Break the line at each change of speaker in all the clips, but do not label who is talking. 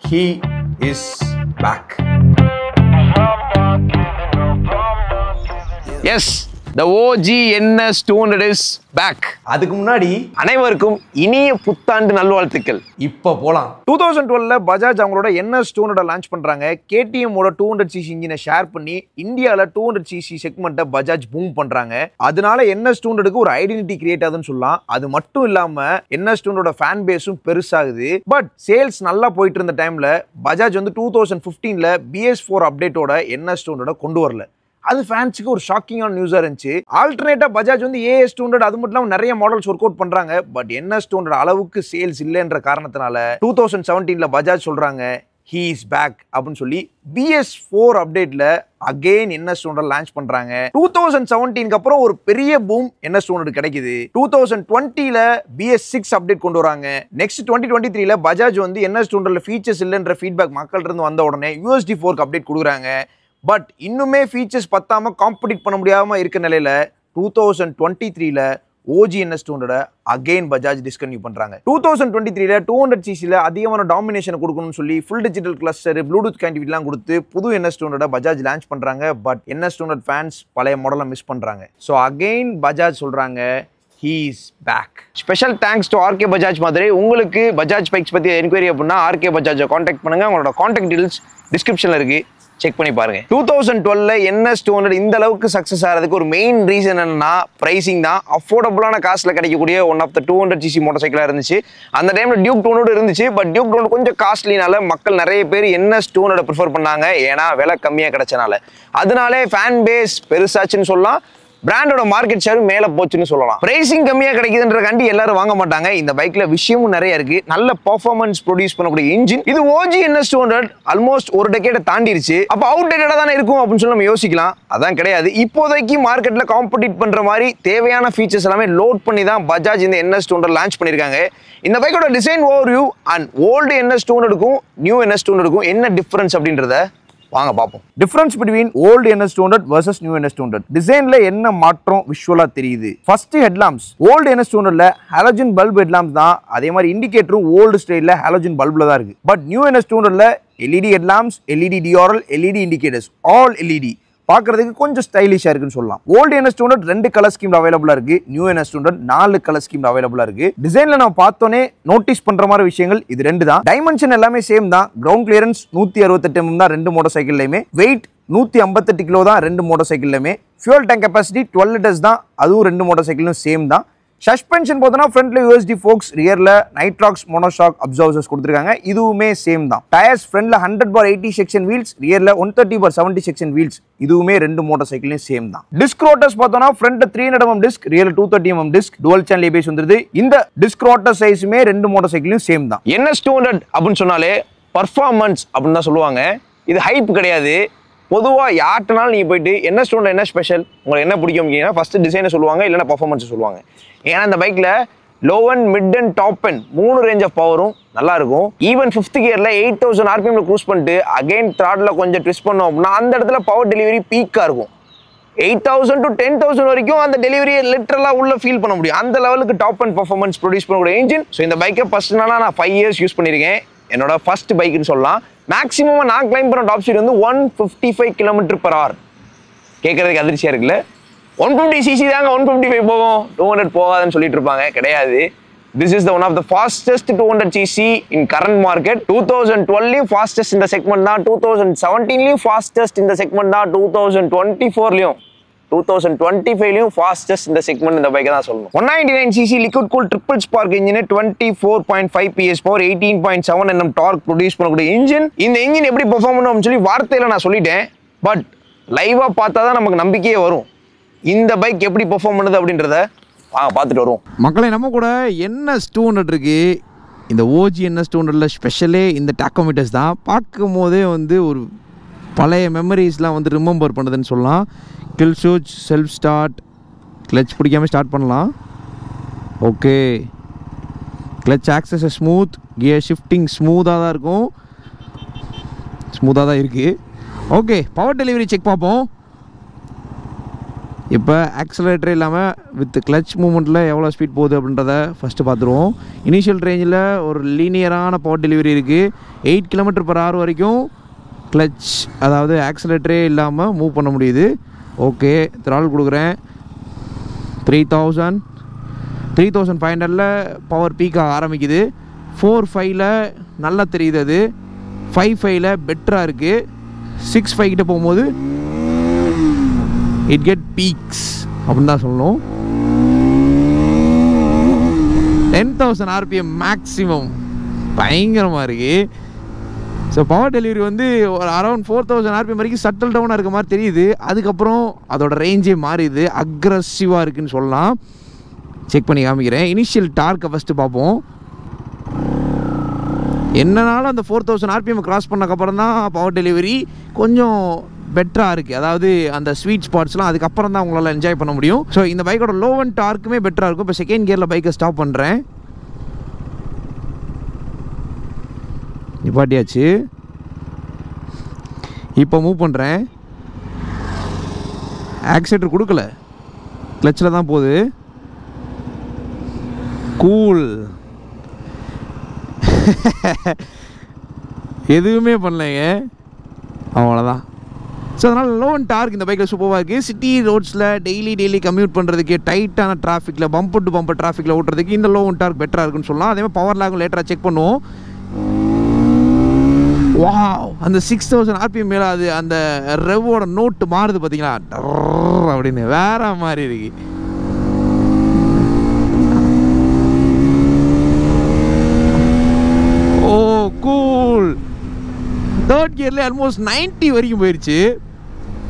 He is back.
Yes, the OG NS 200 is back.
அதுக்கு முன்னாடி
அனைவருக்கும் இனிய புத்தாண்டு நல்வாழ்த்துக்கள்.
இப்போ போலாம்.
2012 பஜாஜ் அவங்களோட NS 200 லான்ச் பண்றாங்க. KTM ஓட 200cc இன்ஜினை ஷேர் பண்ணி இந்தியால 200cc செக்மெண்ட்டை பஜாஜ் பூம் பண்றாங்க. அதனால NS 200க்கு ஒரு ஐடென்டிட்டி கிரியேட் ஆகுதுன்னு சொல்லலாம். அது மட்டும் இல்லாம NS 200ஓட ஃபேன் பேஸும் பெருசாகுது. பட் சேல்ஸ் நல்லா போயிட்டு இருந்த டைம்ல பஜாஜ் வந்து 2015ல BS4 அப்டேட்டோட NS 200 கொண்டு வரல. அது ஃபேன்ஸுக்கு ஒரு ஷாக்கிங்கான நியூஸா இருந்துச்சு. ஆல்டர்னேட்டா பஜாஜ் வந்து AS 200 அது மட்டும் இல்லாம நிறைய மாடல்ஸ் ஒர்க் அவுட் பண்றாங்க. பட் NS 200 அளவுக்கு சேல்ஸ் இல்லைன்ற காரணத்தினால 2017ல பஜாஜ் சொல்றாங்க he is back அப்படின்னு சொல்லி BS4 அப்டேட்ல அகைன் NS 200 லான்ச் பண்றாங்க. 2017க்கு அப்புறம் ஒரு பெரிய பூம் NS 200 கிடைக்குது. 2020ல BS6 அப்டேட் கொண்டு வராங்க. நெக்ஸ்ட் 2023ல பஜாஜ் வந்து NS 200ல ஃபீச்சர்ஸ் இல்லைன்ற ஃபீட்பேக் மக்கள் இருந்து வந்த உடனே USD4க்கு அப்டேட் கொடுக்குறாங்க. பட் இன்னுமே ஃபீச்சர்ஸ் பத்தாம காம்படிட் பண்ண முடியாம இருக்க நிலையில 2023ல OG NS 200 again Bajaj discontinue பண்றாங்க. 2023ல 200cc அதிகமான டாமினேஷன் கொடுக்கணும்னு சொல்லி ஃபுல் டிஜிட்டல் கிளஸ்டர், ப்ளூடூத் கனெக்டிவிட்டிலாம் கொடுத்து புது NS 200 பஜாஜ் லான்ச் பண்றாங்க. பட் NS 200 ஃபேன்ஸ் பழைய மாடலை மிஸ் பண்றாங்க. ஸோ அகைன் பஜாஜ் சொல்றாங்க he is back.
Special thanks to RK Bajaj Madurai. உங்களுக்கு பஜாஜ் பைக்ஸ் பத்தி என்கொயரி அப்படின்னா RK பஜாஜை காண்டாக்ட் பண்ணுங்க. உங்களோட காண்டாக்ட் டீடைல்ஸ் டிஸ்கிரிப்ஷன்ல இருக்கு, செக் பண்ணி பாருங்க. 2012ல NS 200 இந்த அளவுக்கு சக்சஸ் ஆகிறதுக்கு ஒரு மெயின் ரீசன் என்னன்னா பிரைசிங் தான். அஃபோர்டபுளான காஸ்ட்ல கிடைக்கக்கூடிய one of the 200cc motor சைக்கிளா இருந்துச்சு. அந்த டைம்ல டியூக் 200 இருந்துச்சு. பட் டியூக் 200 கொஞ்சம் காஸ்ட்லினால மக்கள் நிறைய பேர் NS 200 ப்ரிஃபர் பண்ணாங்க. ஏன்னா விலை கம்மியா கிடைச்சனால. அதனாலே ஃபேன் பேஸ் பெருசாச்சுன்னு சொல்லலாம். பிராண்டோட மார்க்கெட் ஷேர் மேல போச்சுன்னு சொல்லலாம். பிரைசிங் கம்மியா கிடைக்குதுன்றக்காண்டி எல்லாரும் வாங்க மாட்டாங்க. இந்த பைக்ல விஷயமும் நிறைய இருக்கு. நல்ல பெர்ஃபார்மன்ஸ் ப்ரொடியூஸ் பண்ணக்கூடிய இன்ஜின். இது OG NS 200 ஆல்மோஸ்ட் ஒரு டெக்கேட தாண்டிருச்சு. அப்ப அவுட்டேட்டடா தானே இருக்கும் அப்படின்னு சொல்லி நம்ம யோசிக்கலாம். அதான் கிடையாது. இப்போதைக்கு மார்க்கெட்ல காம்படிட் பண்ற மாதிரி தேவையான ஃபீச்சர்ஸ் எல்லாமே லோட் பண்ணி தான் பஜாஜ் இந்த NS 200 லான்ச் பண்ணிருக்காங்க. இந்த பைக்கோட design overview and old NS 200க்கும் நியூ NS 200க்கும் என்ன டிஃபரன்ஸ் அப்படின்றத வாங்க பாப்போம்.
Difference between old NS 200 versus new NS 200. டிசைன்ல என்ன மாற்றம் விஷுவலா தெரியுது. First headlamps. ஓல்டு NS 200ல ஹாலோஜன் பல்ப் ஹெட்லாம்ப்ஸ் தான். அதே மாதிரி இண்டிகேட்டரும் ஓல்டு ஸ்டைல்ல ஹாலோஜன் பல்ப்ல தான் இருக்கு. But new NS 200ல LED headlamps, LED DRL, LED indicators, all LED. பார்க்கறதுக்கு கொஞ்சம் ஸ்டைலிஷா இருக்குன்னு சொல்லலாம். ஓல்டு NS 200 ரெண்டு கலர் ஸ்கீம்ல அவைலபிளா இருக்கு. நியூ NS 200 4 கலர் ஸ்கீம்ல அவைலபிளா இருக்கு. டிசைன்ல நம்ம பார்த்தோன்னே நோட்டீஸ் பண்ற மாதிரி விஷயங்கள் இது ரெண்டு தான். டைமென்ஷன் எல்லாமே சேம் தான். கிரவுண்ட் கிளியரன்ஸ் 168 mm தான் ரெண்டு மோட்டார் சைக்கிள்லயுமே. வெயிட் 158 கிலோ தான் ரெண்டு மோட்டார் சைக்கிள்லயுமே. ஃபியூல் டேங்க் கெப்பாசிட்டி 12 liters தான். அதுவும் ரெண்டு மோட்டார் சைக்கிளும் சேம் தான். சஸ்பென்ஷன் பார்த்தோன்னா ஃப்ரண்ட்ல USD4, ரியர்ல நைட்ராக்ஸ் மோனோஷாக் அப்சர்வர்ஸ் கொடுத்துருக்காங்க. இதுவுமே சேம் தான். டயர்ஸ் ஃப்ரண்ட்ல 100/80 செக்ஷன் வீல்ஸ், ரியர்ல 130/70 செக்ஷன் வீல்ஸ். இதுவுமே ரெண்டு மோட்டார் சைக்கிளையும் சேம் தான். டிஸ்க் ரோட்டர்ஸ் பார்த்தோன்னா ஃப்ரண்ட்ல 300 mm டிஸ்க், ரியர்ல 230 mm disc, dual channel ABS வந்துருது. இந்த டிஸ்க் ரோட்டர் சைஸுமே ரெண்டு மோட்டார் சைக்கிளையும் சேம் தான்.
NS 200 அப்படின்னு சொன்னாலே பர்ஃபார்மன்ஸ் அப்படின்னு தான் சொல்லுவாங்க. இது ஹைப் கிடையாது. பொதுவாக யார்ட்டனாலும் நீங்கள் போயிட்டு NS 200 என்ன ஸ்பெஷல், உங்களுக்கு என்ன பிடிக்கும் அப்படின்னா ஃபர்ஸ்ட் டிசைனை சொல்லுவாங்க, இல்லைன்னா பர்ஃபார்மன்ஸ் சொல்லுவாங்க. ஏன்னா இந்த பைக்கில் low and mid and top and 3 range of பவரும் நல்லா இருக்கும். ஈவன் 5th கியரில் 8000 RPM க்ரூஸ் பண்ணிட்டு அகைன் த்ராட்ல கொஞ்சம் ட்விஸ்ட் பண்ணோம் அப்படின்னா அந்த இடத்துல பவர் டெலிவரி பீக்காக இருக்கும். 8000 to 10,000 வரைக்கும் அந்த டெலிவரியை லிட்டரலாக உள்ள ஃபீல் பண்ண முடியும். அந்த லெவலுக்கு டாப் அண்ட் பர்ஃபார்மன்ஸ் ப்ரொடியூஸ் பண்ணக்கூடிய இன்ஜின். ஸோ இந்த பைக்கை பர்சனலாக நான் 5 years யூஸ் பண்ணியிருக்கேன். என்னோட ஃபர்ஸ்ட் பைக்குன்னு சொல்லலாம். மேக்ஸிமம் நான் கிளைம் பண்ண டாப் ஸ்பீட் வந்து 155 km/h. கேட்கறதுக்கு அதிர்ச்சியா இருக்குல்ல. 150cc தாங்க 155 போகும், 200 போகாதுன்னு சொல்லிட்டு இருப்பாங்க. கிடையாது. This is the one of the fastest 200cc in current market. 2012லயும் fastest இந்த செக்மெண்ட் தான், 2017லயும் fastest இந்த செக்மெண்ட் தான், 2024லயும் 2025லயும் ஃபாஸ்டஸ்ட் இந்த செக்மெண்ட் இந்த பைக்கை தான் சொல்லணும். 199cc liquid cool triple spark engine, 24.5 PS power, 18.7 Nm dark produce பண்ணக்கூடிய இன்ஜின். இந்த இன்ஜின் எப்படி பெர்ஃபார்ம் பண்ணும் அப்படின்னு சொல்லி வார்த்தையில நான் சொல்லிட்டேன். பட் லைவா பார்த்தா தான் நமக்கு நம்பிக்கையே வரும். இந்த பைக் எப்படி பெர்ஃபார்ம் பண்ணுது அப்படின்றத பார்த்துட்டு வருவோம்.
மக்களை நம்ம கூட NS 200 இருக்கு. இந்த OG NS 200ல ஸ்பெஷலே இந்த டாக்கோமீட்டர்ஸ் தான். பார்க்கும் போதே வந்து ஒரு பழைய மெமரிஸ்லாம் வந்து ரிமெம்பர் பண்ணுதுன்னு சொல்லலாம். கில் ஸ்விட்ச், செல்ஃப் ஸ்டார்ட், கிளச் பிடிக்காமல் ஸ்டார்ட் பண்ணலாம். Okay, clutch access smooth, gear shifting ஸ்மூத்தாக தான் இருக்கும், ஸ்மூத்தாக தான் இருக்குது. ஓகே, பவர் டெலிவரி செக் பார்ப்போம். இப்போ ஆக்சலேட்டர் இல்லாமல் வித் கிளச் மூமெண்ட்டில் எவ்வளோ ஸ்பீட் போகுது அப்படின்றத ஃபஸ்ட்டு பார்த்துருவோம். இனிஷியல் ரேஞ்சில் ஒரு லீனியரான பவர் டெலிவரி இருக்குது. 8 km/h வரைக்கும் கிளச் அதாவது ஆக்சலேட்டரே இல்லாமல் மூவ் பண்ண முடியுது. ஓகே, த்ரால் கொடுக்குறேன். 3500 பவர் பீக்காக ஆரம்பிக்குது. 4.5 நல்லா தெரியுது. அது 5.5 பெட்டராக இருக்குது. 6.5 கிட்ட போகும்போது இட் கெட் பீக்ஸ் அப்படின்னு தான் சொல்லணும். 10,000 RPM மேக்ஸிமம் பயங்கரமாக இருக்குது. ஸோ பவர் டெலிவரி வந்து ஒரு அரௌண்ட் 4,000 RPM வரைக்கும் சட்டில் டவுனாக இருக்க மாதிரி தெரியுது. அதுக்கப்புறம் அதோட ரேஞ்சே மாறிடுது, அக்ரஸிவாக இருக்குதுன்னு சொல்லலாம். செக் பண்ணி காமிக்கிறேன். இனிஷியல் டார்க்கை ஃபஸ்ட்டு பார்ப்போம். என்னன்னாலும் அந்த 4,000 RPM கிராஸ் பண்ணக்கப்புறம் தான் பவர் டெலிவரி கொஞ்சம் பெட்டராக இருக்குது. அதாவது அந்த ஸ்வீட் ஸ்பாட்ஸ்லாம் அதுக்கப்புறம் தான் உங்களால் என்ஜாய் பண்ண முடியும். ஸோ இந்த பைக்கோட லோ அண்ட் டார்க்குமே பெட்டராக இருக்கும். இப்போ செகண்ட் கியரில் பைக்கை ஸ்டாப் பண்ணுறேன். நிப்பாட்டியாச்சு. இப்போ மூவ் பண்ணுறேன். ஆக்சிலேட்டர் கொடுக்கல, கிளச்சில் தான் போகுது. கூல். எதுவுமே பண்ணலைங்க, அவ்வளோதான். ஸோ அதனால் லோ அண்ட் டார்க் இந்த பைக்கில் சூப்பராக இருக்குது. சிட்டி ரோட்ஸில் டெய்லி கம்யூட் பண்ணுறதுக்கு, டைட்டான டிராஃபிக்கில், பம்பர் டு பம்பர் டிராஃபிக்கில் ஓட்டுறதுக்கு இந்த லோ அண்ட் டார்க் பெட்டராக இருக்குன்னு சொல்லலாம். அதே மாதிரி பவர் லாகும் லேட்டராக செக் பண்ணுவோம். வாவ், அந்த 6,000 RPM மேலே அது அந்த ரெவோட நோட்டு மாறுது பார்த்தீங்களா, அப்படின்னு வேற மாதிரி இருக்கு. ஓ கூல். தேர்ட் கியர்லேயே ஆல்மோஸ்ட் 90 வரைக்கும் போயிடுச்சு.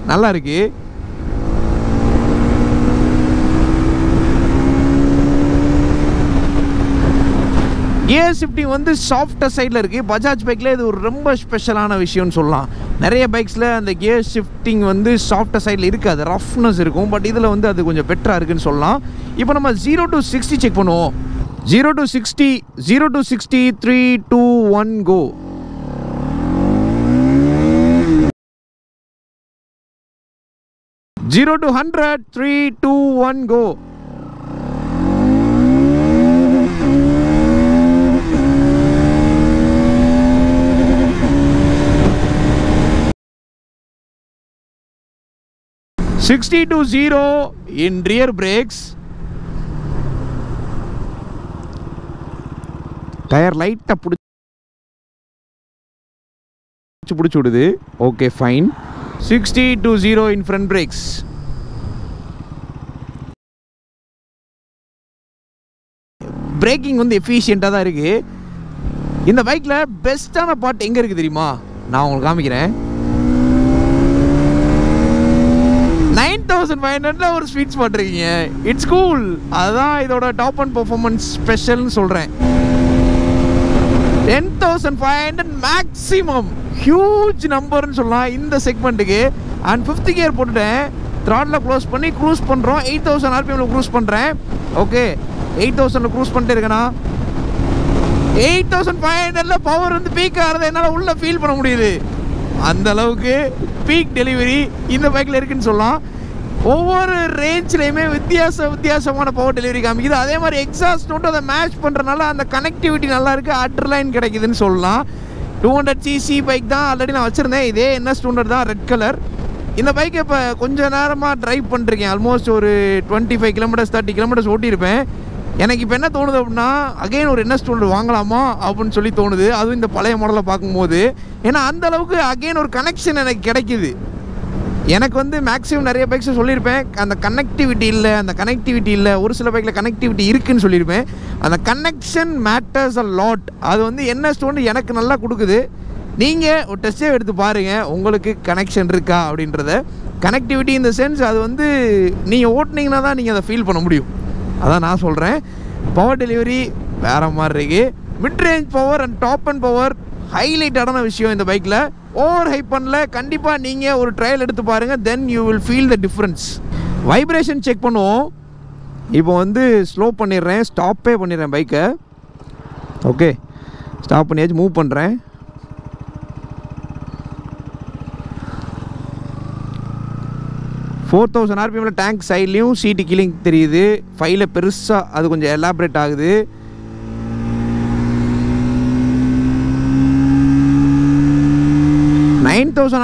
நல்லா இருக்கு. கியர் ஷிஃப்டிங் வந்து சாஃப்டர் சைடில் இருக்குது. பஜாஜ் பைக்கில் இது ஒரு ரொம்ப ஸ்பெஷலான விஷயம்னு சொல்லலாம். நிறைய பைக்ஸில் அந்த கியர் ஷிஃப்டிங் வந்து சாஃப்டர் சைடில் இருக்காது, ரஃப்னஸ் இருக்கும். பட் இதில் வந்து அது கொஞ்சம் பெட்டராக இருக்குன்னு சொல்லலாம். இப்போ நம்ம 0 to 60 செக் பண்ணுவோம். 0 to 60, 3, 2, 1 go. Zero to 100, 3, 2, 1 go. Sixty to 0 in rear brakes. Tyre லைட்டாக பிடிச்சி விடுது. Okay fine. 60 to 0 in front brakes. Braking வந்து எஃபிஷியண்ட்டாக தான் இருக்குது. இந்த பைக்கில் பெஸ்ட்டான பார்ட் எங்கே இருக்குது தெரியுமா? நான் உங்களுக்கு காமிக்கிறேன். 9,500 ஒரு ஸ்வீட் ஸ்பாட் இருக்கீங்க. It's cool. அதுதான் இதோட டாப் அண்ட் பெர்ஃபார்மன்ஸ் ஸ்பெஷல்னு சொல்கிறேன். 10,500 மேக்ஸிமம் ஹியூஜ் நம்பர்னு சொல்லலாம் இந்த செக்மெண்ட்டுக்கு. அண்ட் 5th கியர் போட்டுட்டேன். த்ராட்டில் க்ளோஸ் பண்ணி க்ரூஸ் பண்ணுறோம். 8,000 RPMல க்ரூஸ் பண்ணுறேன். ஓகே, 8,000 க்ரூஸ் பண்ணிட்டு இருக்கேனா 8,500 பவர் வந்து பீக் ஆகிறத என்னால் உள்ளே ஃபீல் பண்ண முடியுது. அந்த அளவுக்கு பீக் டெலிவரி இந்த பைக்கில் இருக்குன்னு சொல்லலாம். ஒவ்வொரு ரேஞ்ச்லேயுமே வித்தியாசமான பவர் டெலிவரி காமிக்குது. அதே மாதிரி எக்ஸாஸ்ட் நோட்டு அதை மேட்ச் பண்ணுறதுனால அந்த கனெக்டிவிட்டி நல்லா இருக்குது, அட்ரலைன் கிடைக்குதுன்னு சொல்லலாம். 200cc பைக் தான் ஆல்ரெடி நான் வச்சுருந்தேன். இதே NS 200 தான், ரெட் கலர். இந்த பைக்கை இப்போ கொஞ்சம் நேரமாக ட்ரைவ் பண்ணிருக்கேன். ஆல்மோஸ்ட் ஒரு 25 kilometers 30 kilometers ஓட்டியிருப்பேன். எனக்கு இப்போ என்ன தோணுது அப்படின்னா, அகைன் ஒரு NS 200 வாங்கலாமா அப்படின்னு சொல்லி தோணுது. அதுவும் இந்த பழைய மாடலை பார்க்கும்போது. ஏன்னா அந்த அளவுக்கு அகைன் ஒரு கனெக்ஷன் எனக்கு கிடைக்குது. எனக்கு வந்து மேக்ஸிமம் நிறைய பைக்ஸை சொல்லியிருப்பேன், அந்த கனெக்டிவிட்டி இல்லை. ஒரு சில பைக்கில் கனெக்டிவிட்டி இருக்குதுன்னு சொல்லியிருப்பேன். அந்த கனெக்ஷன் மேட்டர்ஸ் அ லாட். அது வந்து NS 200 எனக்கு நல்லா கொடுக்குது. நீங்கள் ஒரு டெஸ்ட்டே எடுத்து பாருங்கள், உங்களுக்கு கனெக்ஷன் இருக்கா அப்படின்றத. கனெக்டிவிட்டி இந்த சென்ஸ் அது வந்து நீங்கள் ஓட்டினீங்கன்னா தான் நீங்கள் அதை ஃபீல் பண்ண முடியும். அதான் நான் சொல்கிறேன். பவர் டெலிவரி வேறு மாதிரி இருக்குது. Mid range power and top end power ஹைலைட்டான விஷயம் இந்த பைக்கில். ஓவர் ஹைப் பண்ணல. கண்டிப்பாக நீங்கள் ஒரு ட்ரையல் எடுத்து பாருங்கள், then you will feel the difference. Vibration check பண்ணுவோம். இப்போ வந்து ஸ்லோ பண்ணிடுறேன், ஸ்டாப்பே பண்ணிடுறேன் பைக்கை. ஓகே, ஸ்டாப் பண்ணியாச்சு. மூவ் பண்ணுறேன். 4000 RPMல டேங்க் சைட்லேயும் சீட்டு கீழிங் தெரியுது. ஃபைல பெருசாக அது கொஞ்சம் எலாபரேட் ஆகுது.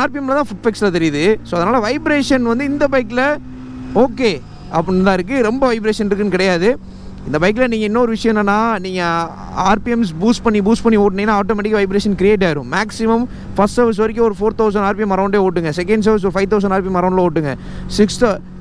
RPMல தான் ஃபுட்பெக்ஸில் தெரியுது. ஸோ அதனால் வைப்ரேஷன் வந்து இந்த பைக்கில் ஓகே அப்படின்னு தான் இருக்குது. ரொம்ப வைப்ரேஷன் இருக்குன்னு கிடையாது. இந்த பைக்கில் நீங்கள் இன்னொரு விஷயம் என்னென்னா, நீங்கள் ஆர்பிஎம்ஸ் பூஸ்ட் பண்ணி ஓட்டினீங்கன்னா ஆட்டோமேட்டிக்காக வைப்ரேஷன் கிரியேட் ஆயிரும். மேக்ஸிமம் ஃபஸ்ட் சர்வீஸ் வரைக்கும் ஒரு 4000 RPM அரௌண்டே ஓட்டுங்க. செகண்ட் சர்வீஸ் ஒரு 5000 RPM அரௌண்டில் ஓட்டுங்க.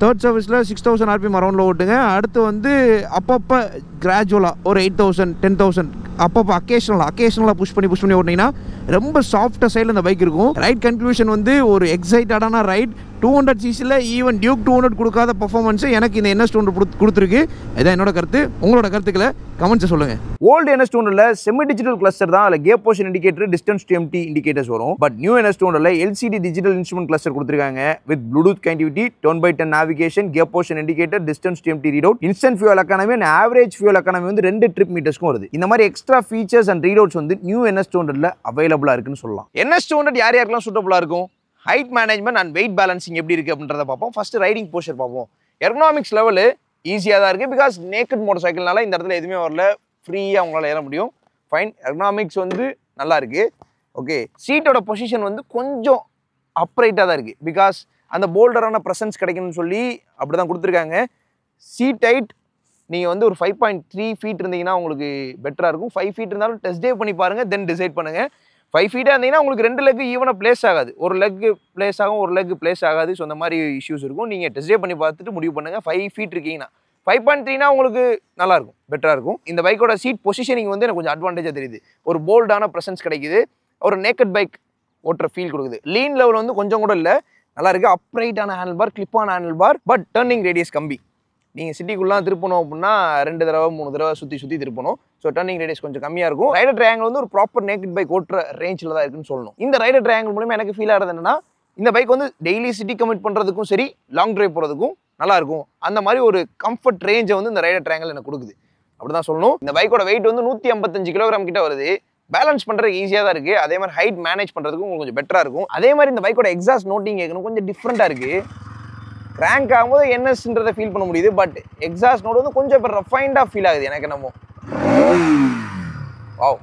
தேர்ட் சர்வீஸில் 6000 RPM அரௌண்டில் ஓட்டுங்க. அடுத்து வந்து அப்பப்போ கிராஜுவலாக ஒரு 8000 10,000 அப்பப்போ அக்கேஷனலாக புஷ் பண்ணி ஓட்டினீங்கன்னா ரொம்ப சாஃப்டாக சைடில் இந்த பைக் இருக்கும். ரைட் கன்க்ளூஷன் வந்து ஒரு எக்ஸைட்டடான ரைட். 200cc ஈவன் டியூக் 200 கொடுக்காத பர்ஃபார்மன்ஸு எனக்கு இந்த NS 200 கொடுத்துருக்கு. இதான் என்னோட கருத்து. உங்களோட கருத்துக்களை கமெண்ட்ஸை சொல்லுங்கள்.
ஓல்டு NS 200ல செமி டிஜிட்டல் கிளஸ்டர் தான். அதில் gear position indicator, distance to empty indicators வரும். பட் நியூ NS 200ல LCD டிஜிட்டல் இன்ஸ்ட்ருமெண்ட் கிளஸ்டர் கொடுத்துருக்காங்க. With bluetooth connectivity, 10x10 navigation, gear position indicator, distance to empty read out, instant fuel economy and average fuel economy வந்து 2 trip மீட்டர்ஸ்க்கும் வருது. இந்த மாதிரி extra features and read outs வந்து new NS 200ல அவைலபிளாக இருக்குன்னு சொல்லலாம்.
NS 200 யாருக்கெல்லாம் சூட்டபுளாக இருக்கும்? Height management and weight balancing எப்படி இருக்குது அப்படின்றத பார்ப்போம். ஃபர்ஸ்ட் ரைடிங் போஸ்டர் பார்ப்போம். எர்கனாமிக்ஸ் லெவலு ஈஸியாக தான் இருக்குது. பிகாஸ் நேக்கட் மோட்டர் சைக்கிள்னால இந்த இடத்துல எதுவுமே வரல, ஃப்ரீயாக உங்களால் ஏற முடியும். ஃபைன். எர்கனாமிக்ஸ் வந்து நல்லா இருக்குது. ஓகே, சீட்டோட பொசிஷன் வந்து கொஞ்சம் அப்ரைட்டாக தான் இருக்குது. பிகாஸ் அந்த போல்டரான ப்ரெசன்ஸ் கிடைக்கணும்னு சொல்லி அப்படி தான் கொடுத்துருக்காங்க. சீட் ஹைட் நீங்கள் வந்து ஒரு 5.3 feet இருந்தீங்கன்னா உங்களுக்கு பெட்டராக இருக்கும். 5 feet இருந்தாலும் டெஸ்ட் டே பண்ணி பாருங்கள், தென் டிசைட் பண்ணுங்கள். 5 feet இருந்தீங்கன்னா உங்களுக்கு 2 லெக் ஈவனாக பிளேஸ் ஆகாது. ஒரு லெக் பிளேஸ் ஆகும், ஒரு லெக் பிளேஸ் ஆகாது. ஸோ அந்த மாதிரி இஷ்யூஸ் இருக்கும். நீங்கள் டெஸ்ட் டே பண்ணி பார்த்துட்டு முடிவு பண்ணுங்கள். 5 feet இருக்கீங்கன்னா 5.3னா உங்களுக்கு நல்லாயிருக்கும், பெட்டராக இருக்கும். இந்த பைக்கோட சீட் பொசிஷனிங் வந்து எனக்கு கொஞ்சம் அட்வான்டேஜாக தெரியுது. ஒரு போல்டான ப்ரெசன்ஸ் கிடைக்குது. ஒரு நேக்கட் பைக் ஓட்டுற ஃபீல் கொடுக்குது. லீன் லெவல் வந்து கொஞ்சம் கூட இல்லை, நல்லா இருக்குது. அப்ரைட்டான ஹேண்டில் பார், கிளிப்பான handle bar, but turning radius கம்மி. நீங்கள் சிட்டிக்குள்ளலாம் திருப்பணும் அப்படின்னா 2 தடவை 3 தடவை சுற்றி திருப்பணும். ஸோ டர்னிங் ரேடியஸ் கொஞ்சம் கம்மியாக இருக்கும். ரைடர் ட்ரையாங்கிள் வந்து ஒரு ப்ராப்பர் நேக்கட் பைக் ஓட்டுற ரேஞ்சில் தான் இருக்குன்னு சொல்லணும். இந்த ரைடர் ட்ரையாங்கிள் மூலமா எனக்கு ஃபீல் ஆகிறது என்னன்னா, இந்த பைக் வந்து டெய்லி சிட்டி கமிட் பண்ணுறதுக்கும் சரி, லாங் ட்ரைவ் போகிறதுக்கும் நல்லாயிருக்கும். அந்த மாதிரி ஒரு கம்ஃபர்ட் ரேஞ்சை வந்து இந்த ரைடர் ட்ரையாங்கிள் எனக்கு கொடுக்குது. அப்படி தான் சொல்லணும். இந்த பைக்கோட வெயிட் வந்து 155 கிலோகிராம் கிட்ட வருது. பேலன்ஸ் பண்ணுறதுக்கு ஈஸியாக தான் இருக்குது. அதே மாதிரி ஹைட் மேனேஜ் பண்ணுறதுக்கும் உங்களுக்கு கொஞ்சம் பெட்டராக இருக்கும். அதே மாதிரி இந்த பைக்கோட எக்ஸாஸ்ட் நோட்டிங் கேட்கணும், கொஞ்சம் டிஃப்ரெண்ட்டாக இருக்குது. ரேங்க் ஆகும்போது NSன்றதை ஃபீல் பண்ண முடியுது. பட் எக்ஸாஸ்ட் நோட் வந்து கொஞ்சம் இப்போ ரெஃபைண்டாக ஃபீல் ஆகுது எனக்கு என்னமோ. வாவ்,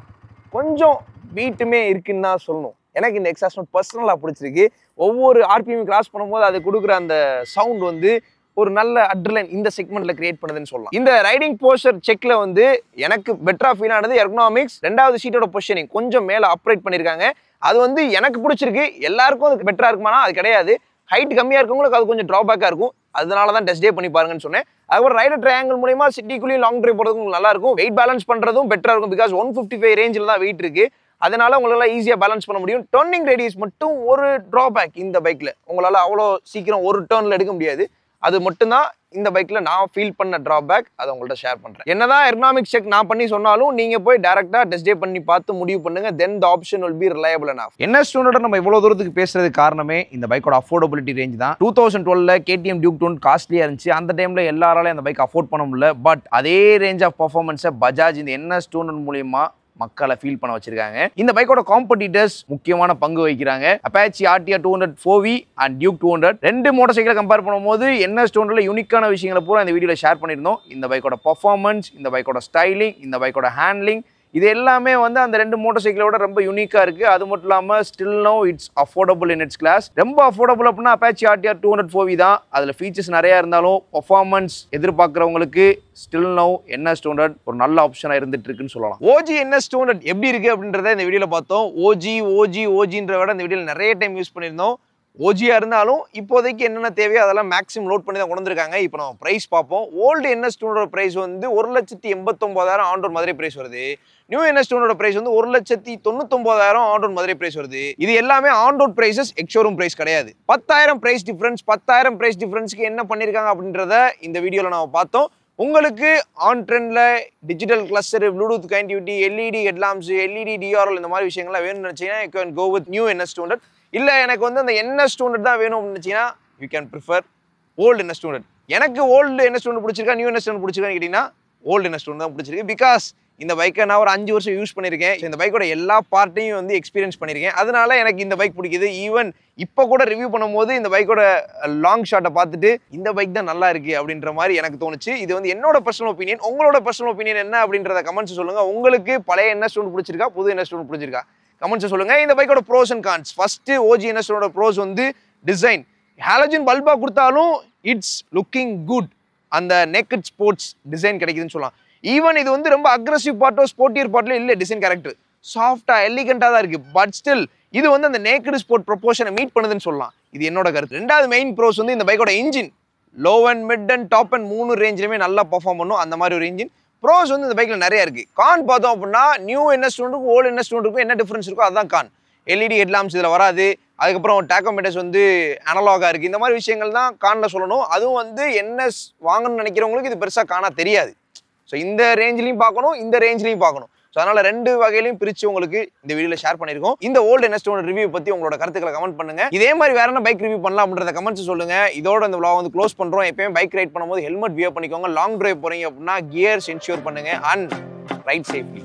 கொஞ்சம் பீட்டுமே இருக்குன்னு தான் சொல்லணும். எனக்கு இந்த எக்ஸாஸ்ட் நோட் பர்சனலாக பிடிச்சிருக்கு. ஒவ்வொரு RPM கிராஸ் பண்ணும்போது அது கொடுக்குற அந்த சவுண்ட் வந்து ஒரு நல்ல அட்ரிலைன் இந்த செக்மெண்ட்ல கிரியேட் பண்ணுதுன்னு சொல்லலாம். இந்த ரைடிங் போஸ்டர் செக்ல வந்து எனக்கு பெட்டரா ஃபீல் ஆனது எர்கனாமிக்ஸ். 2வது சீட்டோட பொசிஷனிங் கொஞ்சம் மேலே அப்ரைட் பண்ணியிருக்காங்க. அது வந்து எனக்கு பிடிச்சிருக்கு. எல்லாருக்கும் அது பெட்டரா இருக்குமானா அது கிடையாது. ஹைட் கம்மியாக இருக்கவங்களுக்கு அது கொஞ்சம் ட்ராபேக்காக இருக்கும். அதனால தான் டெஸ்ட் டே பண்ணி பாருங்கன்னு சொன்னேன். அதுக்கப்புறம் ரைடர் ட்ரையாங்கிள் மூலமா சிட்டிக்குள்ளேயும் லாங் ட்ரைவ் போகிறதுக்கும் நல்லா இருக்கும். வெயிட் பேலன்ஸ் பண்ணுறதும் பெட்டராக இருக்கும். பிகாஸ் 155 ரேஞ்சில் தான் வெயிட் இருக்கு. அதனால உங்களால் ஈஸியாக பேலன்ஸ் பண்ண முடியும். டர்னிங் ரேடியஸ் மட்டும் ஒரு ட்ராபேக் இந்த பைக்கில். உங்களால் அவ்வளோ சீக்கிரம் ஒரு டர்னில் எடுக்க முடியாது. அது மட்டும்தான் இந்த பைக்கில் நான் ஃபீல் பண்ண ட்ராபேக். அதை உங்கள்கிட்ட ஷேர் பண்ணுறேன். என்னதான் எர்கனாமிக் செக் நான் பண்ணி சொன்னாலும் நீங்கள் போய் டேரெக்டாக டெஸ்ட் டே பண்ணி பார்த்து முடிவு பண்ணுங்க. Then the option will be reliable enough.
NS 200 நம்ம இவ்வளோ தூரத்துக்கு பேசுறதுக்கு காரணமே இந்த பைக்கோட அஃபோர்டபிலிட்டி ரேஞ்ச் தான். 2012ல KTM Duke 200 காஸ்ட்லியாக இருந்துச்சு. அந்த டைமில் எல்லாராலையும் அந்த பைக் அஃபோர்ட் பண்ண முடியல. பட் அதே ரேஞ்ச் ஆஃப் பர்ஃபார்மன்ஸை பஜாஜ் இந்த NS 200 மூலியமா மக்களை ஃபீல் பண்ண வச்சிருக்காங்க. இந்த பைக்கோட காம்படிட்டர்ஸ் முக்கியமான பங்கு வகிக்கிறாங்க. Apache RTR 200 4V and Duke 200 ரெண்டு மோட்டார் சைக்கிளை கம்பேர் பண்ணும்போது NS 200ல யூனிக்கான விஷயங்களை பூரா இந்த வீடியோவில் ஷேர் பண்ணியிருந்தோம். இந்த பைக்கோட பர்ஃபார்மன்ஸ், இந்த பைக்கோட ஸ்டைலிங், இந்த பைக்கோட ஹேண்ட்லிங், இது எல்லாமே வந்து அந்த ரெண்டு மோட்டார் சைக்கிளோட ரொம்ப யூனிக்காக இருக்குது. அது மட்டும் இல்லாமல் still no it's affordable in its class. ரொம்ப அஃபோர்டபுள் அப்படின்னா Apache RTR 200 4V தான். அதில் ஃபீச்சர்ஸ் நிறையா இருந்தாலும் பர்ஃபார்மன்ஸ் எதிர்பார்க்குறவங்களுக்கு ஸ்டில் நோ NS 200 ஒரு நல்ல ஆப்ஷனாக இருந்துட்டு இருக்குன்னு சொல்லலாம்.
OG NS 200 எப்படி இருக்குது அப்படின்றத இந்த வீடியோவில் பார்த்தோம். OGன்ற விட இந்த வீடியோவில் நிறைய டைம் யூஸ் பண்ணியிருந்தோம். OGயாக இருந்தாலும் இப்போதைக்கு என்னென்ன தேவையோ அதெல்லாம் மேக்ஸிமம் லோட் பண்ணி தான் கொண்டு வந்திருக்காங்க. இப்போ நம்ம ப்ரைஸ் பார்ப்போம். ஓல்டு NS 200 ப்ரைஸ் வந்து 1,89,000 ஆன் ரோட் மதுரை ப்ரைஸ் வருது. நியூ NS 200 ப்ரைஸ் வந்து 1,99,000 ஆன் ரோட் மதுரை ப்ரைஸ் வருது. இது எல்லாமே on road prices, ex showroom price கிடையாது. 10,000 ப்ரைஸ் டிஃபரன்ஸ். 10,000 ப்ரைஸ் டிஃபரன்ஸ்க்கு என்ன பண்ணியிருக்காங்க அப்படின்றத இந்த வீடியோவில் நம்ம பார்த்தோம். உங்களுக்கு ஆன் ட்ரெண்டில் digital cluster, bluetooth connectivity, LED headlamps, LED DRL இந்த மாதிரி விஷயங்கள்லாம் வேணும்னு நினச்சிங்கன்னா you can go with new NS 200. இல்லை எனக்கு வந்து அந்த NS 200 தான் வேணும் அப்படின்னு நினச்சிங்கன்னா you can prefer old NS 200. எனக்கு ஓல்டு NS 200 பிடிச்சிருக்கா, நியூ NS 200 பிடிச்சிருக்கான்னு கேட்டிங்கன்னா ஓல்டு NS 200 தான் பிடிச்சிருக்கு. பிகாஸ் இந்த பைக்கை நான் ஒரு 5 வருஷம் யூஸ் பண்ணியிருக்கேன். இந்த பைக்கோட எல்லா பார்ட்டையும் வந்து எக்ஸ்பீரியன்ஸ் பண்ணியிருக்கேன். அதனால எனக்கு இந்த பைக் பிடிக்குது. ஈவன் இப்போ கூட ரிவ்யூ பண்ணும்போது இந்த பைக்கோட லாங் ஷாட்டை பார்த்துட்டு இந்த பைக் தான் நல்லா இருக்கு அப்படின்ற மாதிரி எனக்கு தோணுச்சு. இது வந்து என்னோட பர்சனல் ஒப்பீனியன். உங்களோட பர்சனல் ஒப்பீனியன் என்ன அப்படின்றத கமெண்ட்ஸ் சொல்லுங்க. உங்களுக்கு பழைய NS 200 பிடிச்சிருக்கா, புது NS 200 பிடிச்சிருக்கா, கமெண்ட்ஸ் சொல்லுங்க. இந்த பைக்கோட pros and cons. First OG NS 200 pros வந்து டிசைன். ஹாலஜன் பல்பா கொடுத்தாலும் இட்ஸ் லுக்கிங் குட். அந்த நேக்கட் ஸ்போர்ட்ஸ் டிசைன் கிடைக்குதுன்னு சொல்லலாம். ஈவன் இது வந்து ரொம்ப அக்ரெசிவ் பார்ட்டோ ஸ்போர்ட்டியர் பார்ட்ல இல்லை. டிசைன் கேரக்டர் சாஃப்டா எலிகண்டா தான் இருக்கு. பட் ஸ்டில் இது வந்து அந்த நேக்கட் ஸ்போர்ட் ப்ரொபோஷனை மீட் பண்ணுதுன்னு சொல்லலாம். இது என்னோட கருத்து. ரெண்டாவது மெயின் ப்ரோஸ் வந்து இந்த பைக்கோட engine. Low and mid and top and 3 ரேஞ்சிலுமே நல்லா பர்ஃபார்ம் பண்ணும். அந்த மாதிரி ஒரு இன்ஜின். ப்ரோஸ் வந்து இந்த பைக்ல நிறைய இருக்கு. கான் பார்த்தோம் அப்படின்னா நியூ NS 200க்கும் ஓல்டு NS 200க்கும் என்ன டிஃபரன்ஸ் இருக்கோ அதுதான் கான். LED ஹெட்லாம்ப்ஸ் இதில் வராது. அதுக்கப்புறம் டாக்கோமீட்டர்ஸ் வந்து அனலாகா இருக்கு. இந்த மாதிரி விஷயங்கள் தான் கான்ல சொல்லணும். அதுவும் வந்து NS வாங்கணும்னு நினைக்கிறவங்களுக்கு இது பெருசா காணா தெரியாது. ஸோ இந்த ரேஞ்சிலையும் பார்க்கணும், இந்த ரேஞ்சிலையும் பார்க்கணும். ஸோ அதனால 2 வகையிலையும் பிரிச்சு உங்களுக்கு இந்த வீடியோவில் ஷேர் பண்ணியிருக்கோம். இந்த ஓல்டு NS 200 ரிவ்யூ பற்றி உங்களோட கருத்துக்களை கமெண்ட் பண்ணுங்க. இதே மாதிரி வேற என்ன பைக் ரிவ்யூ பண்ணலாம் அப்படின்றத கமெண்ட்ஸ் சொல்லுங்க. இதோட இந்த vlog வந்து க்ளோஸ் பண்றோம். எப்பயுமே பைக் ரைட் பண்ணும்போது ஹெல்மெட் வியர் பண்ணிக்கோங்க. லாங் டிரைவ் போறீங்க அப்படின்னா கியர்ஸ் என்ஷூர் பண்ணுங்க அண்ட் ரைட் சேஃப்லி.